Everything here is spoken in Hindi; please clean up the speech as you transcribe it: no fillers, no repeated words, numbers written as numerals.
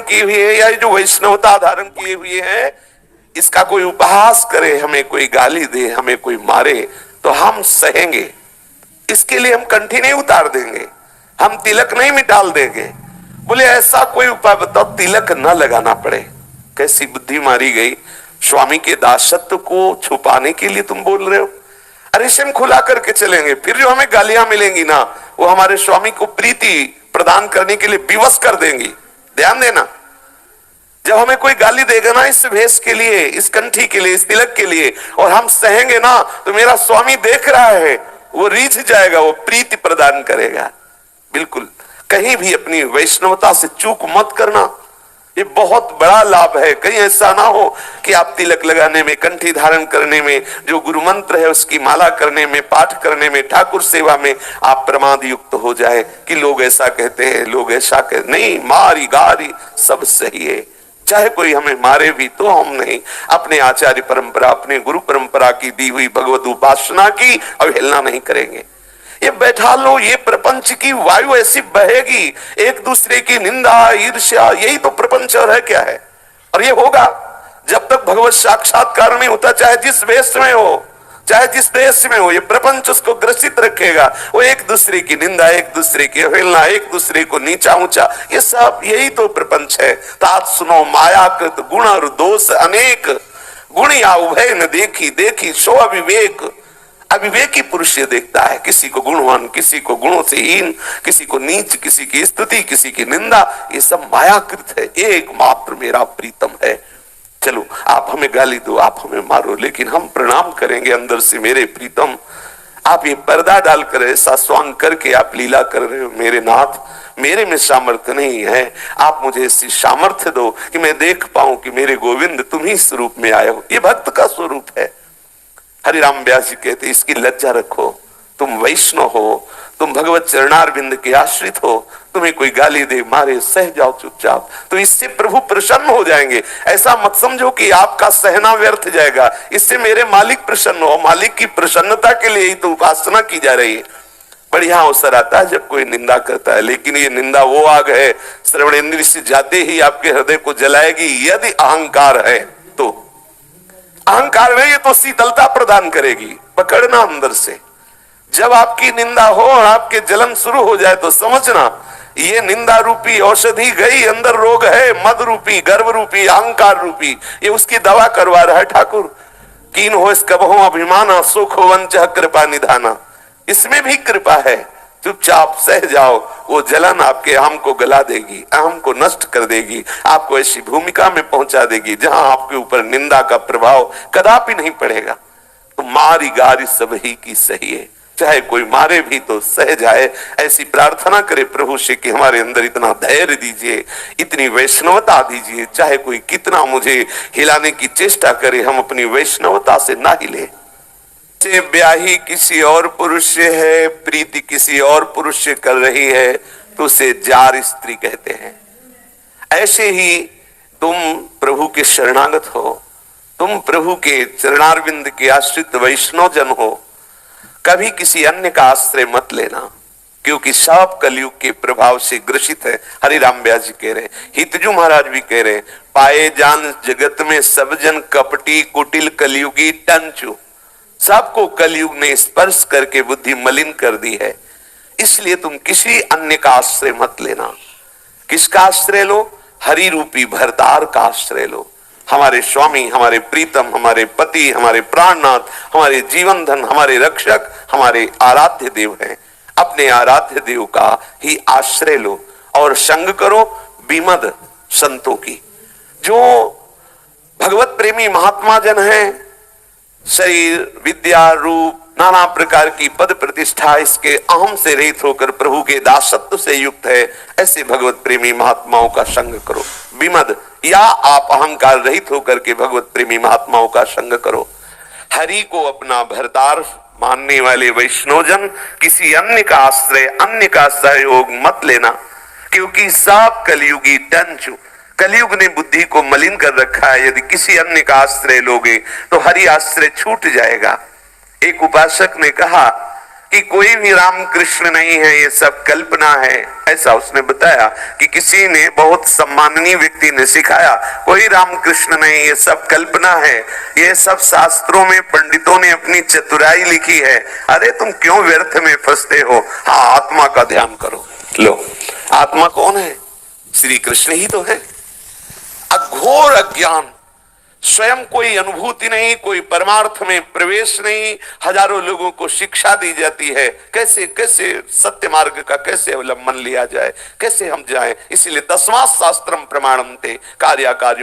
की हुई है या जो वैष्णवता धारण किए हुए है, इसका कोई उपहास करे, हमें कोई गाली दे, हमें कोई मारे, तो हम सहेंगे। इसके लिए हम कंठी नहीं उतार देंगे, हम तिलक नहीं मिटाल देंगे। बोले ऐसा कोई उपाय बताओ तिलक न लगाना पड़े। कैसी बुद्धि मारी गई। स्वामी के दासत्व को छुपाने के लिए तुम बोल रहे हो? अरे हम खुला करके चलेंगे, फिर जो हमें गालियां मिलेंगी ना, वो हमारे स्वामी को प्रीति प्रदान करने के लिए विवश कर देंगी। ध्यान देना, जब हमें कोई गाली देगा ना इस भेष के लिए, इस कंठी के लिए, इस तिलक के लिए, और हम सहेंगे ना, तो मेरा स्वामी देख रहा है, वो रीझ जाएगा, वो प्रीति प्रदान करेगा। बिल्कुल कहीं भी अपनी वैष्णवता से चूक मत करना, ये बहुत बड़ा लाभ है। कहीं ऐसा ना हो कि आप तिलक लगाने में, कंठी धारण करने में, जो गुरु मंत्र है उसकी माला करने में, पाठ करने में, ठाकुर सेवा में आप प्रमाद युक्त हो जाए कि लोग ऐसा कहते हैं, लोग ऐसा कहते। नहीं, मारी गारी सब सही है, चाहे कोई हमें मारे भी तो हम नहीं अपने आचार्य परंपरा, अपने गुरु परंपरा की दी हुई भगवत उपासना की अवहेलना नहीं करेंगे। ये बैठा लो, ये प्रपंच की वायु ऐसी बहेगी, एक दूसरे की निंदा, ईर्ष्या, यही तो प्रपंच और है क्या है। और ये होगा जब तक भगवत साक्षात्कार नहीं होता, चाहे जिस वेश में हो, चाहे जिस देश में हो, ये प्रपंच उसको ग्रसित रखेगा। वो एक दूसरे की निंदा, एक दूसरे की अवहेलना, एक दूसरे को नीचा ऊंचा, ये सब यही तो प्रपंच है। तात सुनो मायाकृत गुण और दोष अनेक, गुण या उभय न देखी, देखी सो अविवेक। अविवेकी पुरुष ये देखता है, किसी को गुणवान, किसी को गुणों से हीन, किसी को नीच, किसी की स्तुति, किसी की निंदा, ये सब मायाकृत है। एकमात्र मेरा प्रीतम है। चलो आप हमें गाली दो, आप हमें मारो, लेकिन हम प्रणाम करेंगे अंदर से, मेरे प्रीतम। आप ये पर्दा डालकर ऐसा स्वांग करके आप लीला कर रहे हो, मेरे नाथ मेरे में सामर्थ्य नहीं है, आप मुझे ऐसी सामर्थ्य दो कि मैं देख पाऊं कि मेरे गोविंद तुम ही स्वरूप में आए हो। ये भक्त का स्वरूप है। हरिराम व्यास जी कहते इसकी लज्जा रखो, तुम वैष्णव हो, तुम भगवत चरणारविंद के आश्रित हो, तुम्हें कोई गाली दे मारे सह जाओ चुपचाप, तो इससे प्रभु प्रसन्न हो जाएंगे। ऐसा मत समझो कि आपका सहना व्यर्थ जाएगा, इससे मेरे मालिक प्रसन्न हो। मालिक की प्रसन्नता के लिए ही तो उपासना की जा रही है। बढ़िया अवसर आता है जब कोई निंदा करता है, लेकिन ये निंदा वो आग है, श्रवण इंद्रिय से जाते ही आपके हृदय को जलाएगी। यदि अहंकार है तो अहंकार में ये तो शीतलता प्रदान करेगी, पकड़ना अंदर से। जब आपकी निंदा हो और आपके जलन शुरू हो जाए तो समझना ये निंदा रूपी औषधि गई, अंदर रोग है, मद रूपी, गर्व रूपी, अहंकार रूपी, ये उसकी दवा करवा रहा है ठाकुर। कीन हो इस कबहो अभिमाना, सुख हो वंच कृपा निधाना, इसमें भी कृपा है। चुपचाप सह जाओ, वो जलन आपके अहम को गला देगी, अहम को नष्ट कर देगी, आपको ऐसी भूमिका में पहुंचा देगी जहां आपके ऊपर निंदा का प्रभाव कदापि नहीं पड़ेगा। तो मारी गारी सब ही की सही है, चाहे कोई मारे भी तो सह जाए। ऐसी प्रार्थना करे प्रभु से कि हमारे अंदर इतना धैर्य दीजिए, इतनी वैष्णवता दीजिए, चाहे कोई कितना मुझे हिलाने की चेष्टा करे, हम अपनी वैष्णवता से ना हिले। ब्याही किसी और पुरुष से है, प्रीति किसी और पुरुष से कर रही है, तो उसे जार स्त्री कहते हैं। ऐसे ही तुम प्रभु के शरणागत हो, तुम प्रभु के चरणारविंद के आश्रित वैष्णव जन हो, कभी किसी अन्य का आश्रय मत लेना, क्योंकि सब कलयुग के प्रभाव से ग्रसित है। हरिराम व्यास जी कह रहे, हितजू महाराज भी कह रहे, पाए जान जगत में सब जन कपटी कुटिल कलयुगी टंचू। सबको कलयुग ने स्पर्श करके बुद्धि मलिन कर दी है, इसलिए तुम किसी अन्य का आश्रय मत लेना। किसका आश्रय लो? हरि रूपी भरतार का आश्रय लो। हमारे स्वामी, हमारे प्रीतम, हमारे पति, हमारे प्राणनाथ, हमारे जीवन धन, हमारे रक्षक, हमारे आराध्य देव हैं। अपने आराध्य देव का ही आश्रय लो और संग करो विमद संतों की। जो भगवत प्रेमी महात्मा जन हैं, शरीर, विद्या, रूप, नाना प्रकार की पद प्रतिष्ठा, इसके अहम से रहित होकर प्रभु के दासत्व से युक्त है, ऐसे भगवत प्रेमी महात्माओं का संग करो। विमद या आप अहंकार रहित होकर के भगवत प्रेमी महात्माओं का संग करो। हरि को अपना भरतार मानने वाले वैष्णवजन किसी अन्य का आश्रय, अन्य का सहयोग मत लेना, क्योंकि सब कलयुगी टंचु, कलयुग ने बुद्धि को मलिन कर रखा है। यदि किसी अन्य का आश्रय लोगे तो हरि आश्रय छूट जाएगा। एक उपासक ने कहा कि कोई भी राम कृष्ण नहीं है, ये सब कल्पना है, ऐसा उसने बताया कि किसी ने, बहुत सम्माननीय व्यक्ति ने सिखाया, कोई राम कृष्ण नहीं, ये सब कल्पना है, ये सब शास्त्रों में पंडितों ने अपनी चतुराई लिखी है। अरे तुम क्यों व्यर्थ में फंसते हो? हाँ, आत्मा का ध्यान करो। लो, आत्मा कौन है? श्री कृष्ण ही तो है। अघोर अज्ञान, स्वयं कोई अनुभूति नहीं, कोई परमार्थ में प्रवेश नहीं, हजारों लोगों को शिक्षा दी जाती है कैसे कैसे सत्य मार्ग का कैसे अवलंबन लिया जाए, कैसे हम जाएं। इसीलिए 10वां शास्त्रम प्रमाणन्ते कार्याकार्य